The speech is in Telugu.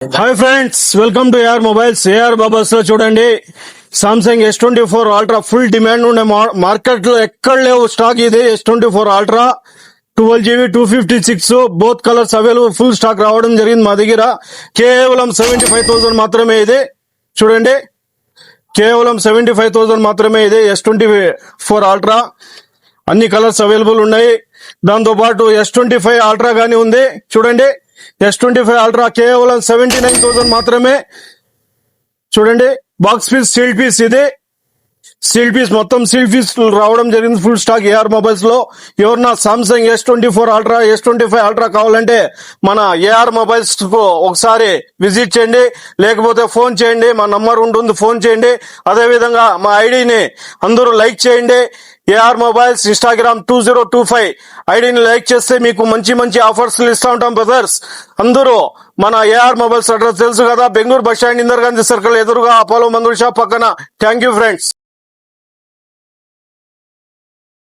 Hi friends, welcome to AR mobiles. AR mobiles లో చూడండి, Samsung S24 ultra full demand ఉండే మార్కెట్ లో ఎక్కడ లేవు స్టాక్. ఇది S24 ultra 12GB 256 both colours available, full stock రావడం జరిగింది మా దగ్గర. కేవలం 75,000 మాత్రమే. ఇది చూడండి, కేవలం 75,000 మాత్రమే. ఇది S24 అల్ట్రా, అన్ని కలర్స్ అవైలబుల్ ఉన్నాయి. దాంతో పాటు S25 అల్ట్రా గానీ ఉంది. చూడండి, S25 అల్ట్రా కేవలం 79,000 మాత్రమే. చూడండి, బాక్స్ పీస్, సీల్ పీస్. ఇది సీల్ పీస్, మొత్తం సీల్ పీస్ రావడం జరిగింది ఫుల్ స్టాక్ ఏఆర్ మొబైల్స్ లో. ఎవరన్నా Samsung S24 ultra, S25 ultra కావాలంటే మన ఏఆర్ మొబైల్స్ కు ఒకసారి విజిట్ చేయండి, లేకపోతే ఫోన్ చేయండి. మా నంబర్ ఉంటుంది, ఫోన్ చేయండి. అదే విధంగా మా ఐడిని అందరూ లైక్ చేయండి. ఏఆర్ మొబైల్స్ ఇన్స్టాగ్రామ్ 2025 ఐడిని లైక్ చేస్తే మీకు మంచి మంచి ఆఫర్స్ ఇస్తా ఉంటాం బ్రదర్స్. అందరూ మన ఏఆర్ మొబైల్స్ అడ్రస్ తెలుసు కదా, Bengaluru bus stand, Indira Gandhi circle ఎదురుగా అపోలో మందుల షాప్ పక్కన. Thank you friends.